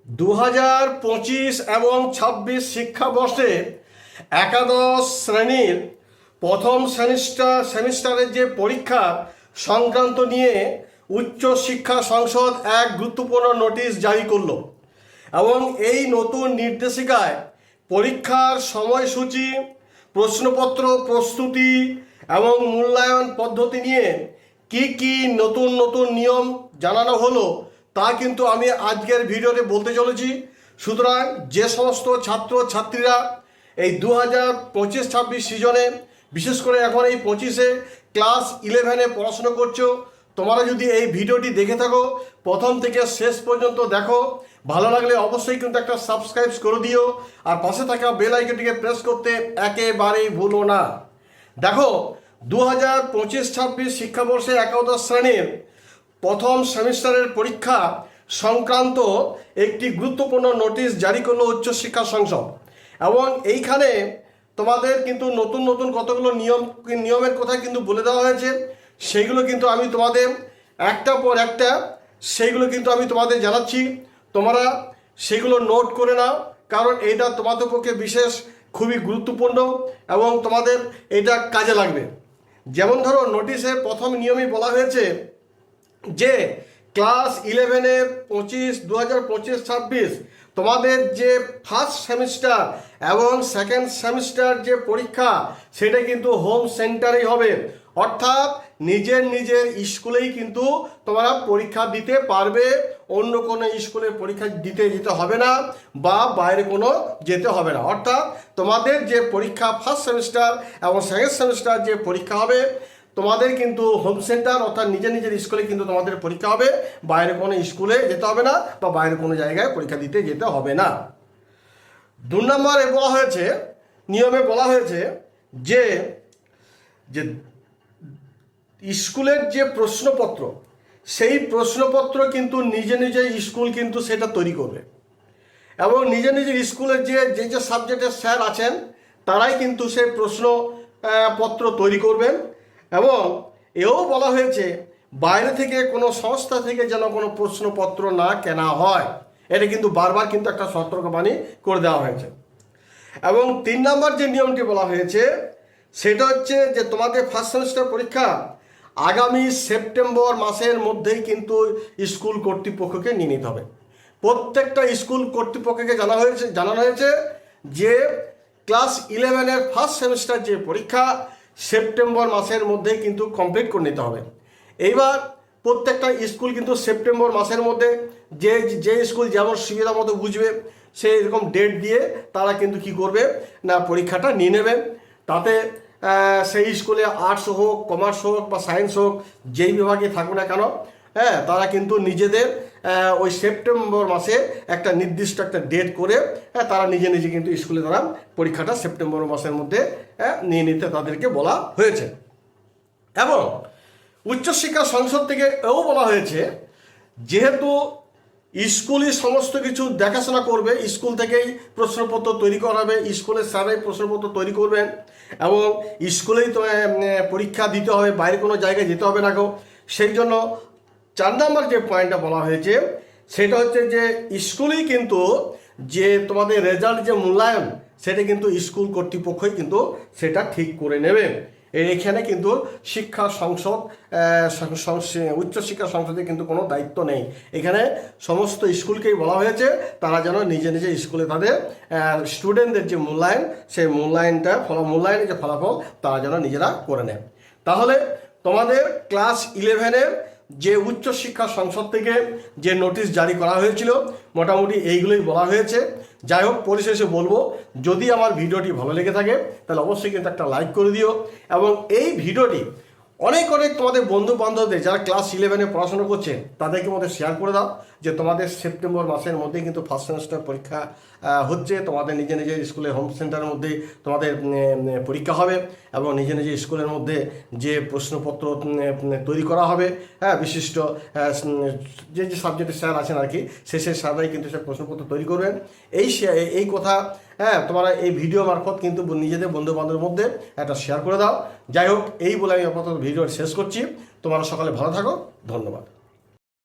2025 এবং 26 শিক্ষাবর্ষে একাদশ শ্রেণীর প্রথম সেমিস্টারের যে পরীক্ষা সংক্রান্ত নিয়ে উচ্চ শিক্ষা সংসদ এক গুরুত্বপূর্ণ নোটিশ জারি করল এবং এই নতুন নির্দেশিকায় পরীক্ষার সময়সূচি, প্রশ্নপত্র প্রস্তুতি এবং মূল্যায়ন পদ্ধতি নিয়ে কি নতুন নতুন নিয়ম জানানো হলো তা কিন্তু আমি আজকের ভিডিওতে বলতে চলেছি। সুতরাং যে সমস্ত ছাত্রছাত্রীরা এই 2025-26 সিজনে, বিশেষ করে এখন এই 25-এ ক্লাস 11-এ পড়াশোনা করছো, তোমরা যদি এই ভিডিওটি দেখে থাকো প্রথম থেকে শেষ পর্যন্ত দেখো, ভালো লাগলে অবশ্যই কিন্তু একটা সাবস্ক্রাইব করে দিও আর পাশে থাকা বেল আইকনটিকে প্রেস করতে একেবারেই ভুলো না। দেখো, 2025-26 শিক্ষাবর্ষে একাদশ শ্রেণীর প্রথম সেমিস্টারের পরীক্ষা সংক্রান্ত একটি গুরুত্বপূর্ণ নোটিশ জারি করলো উচ্চশিক্ষা সংসদ এবং এইখানে তোমাদের কিন্তু নতুন নতুন কতগুলো নিয়মের কথা কিন্তু বলে দেওয়া হয়েছে। সেইগুলো কিন্তু আমি তোমাদের একটার পর একটা সেইগুলো কিন্তু আমি তোমাদের জানাচ্ছি। তোমরা সেগুলো নোট করে নাও, কারণ এটা তোমাদের পক্ষে বিশেষ খুবই গুরুত্বপূর্ণ এবং তোমাদের এটা কাজে লাগবে। যেমন ধরো, নোটিশের প্রথম নিয়মই বলা হয়েছে যে ক্লাস 11-এ 2025-26 তোমাদের যে ফার্স্ট সেমিস্টার এবং সেকেন্ড সেমিস্টার যে পরীক্ষা সেটা কিন্তু হোম সেন্টারেই হবে, অর্থাৎ নিজের স্কুলেই কিন্তু তোমরা পরীক্ষা দিতে পারবে। অন্য কোনো স্কুলে পরীক্ষা দিতে যেতে হবে না বা বাইরে কোনো যেতে হবে না। অর্থাৎ তোমাদের যে পরীক্ষা ফার্স্ট সেমিস্টার এবং সেকেন্ড সেমিস্টার যে পরীক্ষা হবে তোমাদের কিন্তু হোম সেন্টার অর্থাৎ নিজের স্কুলে কিন্তু তোমাদের পরীক্ষা হবে, বাইরে কোনো স্কুলে যেতে হবে না বা বাইরে কোনো জায়গায় পরীক্ষা দিতে যেতে হবে না। 2 নম্বরে বলা হয়েছে, নিয়মে বলা হয়েছে যে স্কুলের যে প্রশ্নপত্র সেই প্রশ্নপত্র কিন্তু নিজে স্কুল কিন্তু সেটা তৈরি করবে এবং নিজের স্কুলের যে সাবজেক্টের স্যার আছেন তারাই কিন্তু সেই প্রশ্নপত্র তৈরি করবেন। এবং এও বলা হয়েছে বাইরে থেকে কোনো সংস্থা থেকে যেন কোনো প্রশ্নপত্র না কেনা হয়, এটা কিন্তু বারবার কিন্তু একটা সতর্কবাণী করে দেওয়া হয়েছে। এবং 3 নম্বর যে নিয়মটি বলা হয়েছে সেটা হচ্ছে যে তোমাদের ফার্স্ট সেমিস্টার পরীক্ষা আগামী সেপ্টেম্বর মাসের মধ্যেই কিন্তু স্কুল কর্তৃপক্ষকে নিয়ে নিতে হবে। প্রত্যেকটা স্কুল কর্তৃপক্ষকে জানানো হয়েছে যে ক্লাস 11-এর ফার্স্ট সেমিস্টার যে পরীক্ষা সেপ্টেম্বর মাসের মধ্যেই কিন্তু কমপ্লিট করে নিতে হবে। এইবার প্রত্যেকটা স্কুল কিন্তু সেপ্টেম্বর মাসের মধ্যে যে স্কুল যেমন সুবিধা মতো বুঝবে সেই এরকম ডেট দিয়ে তারা কিন্তু কি করবে না পরীক্ষাটা নিয়ে নেবে। তাতে সেই স্কুলে আর্টস হোক, কমার্স হোক বা সায়েন্স হোক, যেই বিভাগে থাকুক না কেন, তারা কিন্তু নিজেদের ওই সেপ্টেম্বর মাসে একটা নির্দিষ্ট একটা ডেট করে তারা নিজে কিন্তু স্কুলে তারা পরীক্ষাটা সেপ্টেম্বর মাসের মধ্যে নিয়ে নিতে তাদেরকে বলা হয়েছে। এবং উচ্চশিক্ষা সংসদ থেকে এও বলা হয়েছে যেহেতু স্কুলই সমস্ত কিছু দেখাশোনা করবে, স্কুল থেকেই প্রশ্নপত্র তৈরি করা হবে, স্কুলের স্যারাই প্রশ্নপত্র তৈরি করবেন এবং স্কুলেই তো পরীক্ষা দিতে হবে, বাইরে কোনো জায়গায় যেতে হবে না গো। সেই জন্য 4 নম্বর যে পয়েন্টটা বলা হয়েছে সেটা হচ্ছে যে স্কুলেই কিন্তু যে তোমাদের রেজাল্ট যে মূল্যায়ন সেটা কিন্তু স্কুল কর্তৃপক্ষই কিন্তু সেটা ঠিক করে নেবে। এখানে কিন্তু শিক্ষা সংসদ উচ্চশিক্ষা সংসদে কিন্তু কোনো দায়িত্ব নেই। এখানে সমস্ত স্কুলকেই বলা হয়েছে তারা যেন নিজে স্কুলে তাদের স্টুডেন্টদের যে মূল্যায়ন সেই মূল্যায়নের যে ফলাফল তারা যেন নিজেরা করে নেয়। তাহলে তোমাদের ক্লাস 11-এর যে উচ্চশিক্ষা সংসদ থেকে যে নোটিশ জারি করা হয়েছিল মোটামুটি এইগুলোই বলা হয়েছে। যাই হোক, পরিশেষে বলবো, যদি আমার ভিডিওটি ভালো লেগে থাকে তাহলে অবশ্যই কিন্তু একটা লাইক করে দিও এবং এই ভিডিওটি অনেক তোমাদের বন্ধু বান্ধবদের যারা ক্লাস 11-এ পড়াশোনা করছে তাদেরকে মধ্যে শেয়ার করে দাও যে তোমাদের সেপ্টেম্বর মাসের মধ্যেই কিন্তু ফার্স্ট সেমিস্টার পরীক্ষা হচ্ছে, তোমাদের নিজের স্কুলে হোম সেন্টারের মধ্যে তোমাদের পরীক্ষা হবে এবং নিজের স্কুলের মধ্যে যে প্রশ্নপত্র তৈরি করা হবে, বিশিষ্ট যে সাবজেক্টের স্যার আছেন আর কি সেই স্যাররাই কিন্তু সে প্রশ্নপত্র তৈরি করবেন। এই কথা তোমরা এই ভিডিও মারফত কিন্তু নিজেদের বন্ধু বান্ধবের মধ্যে একটা শেয়ার করে দাও। যাই হোক, এই বলে আমি আপাতত ভিডিও শেষ করছি। তোমরা সকালে ভালো থাকো, ধন্যবাদ।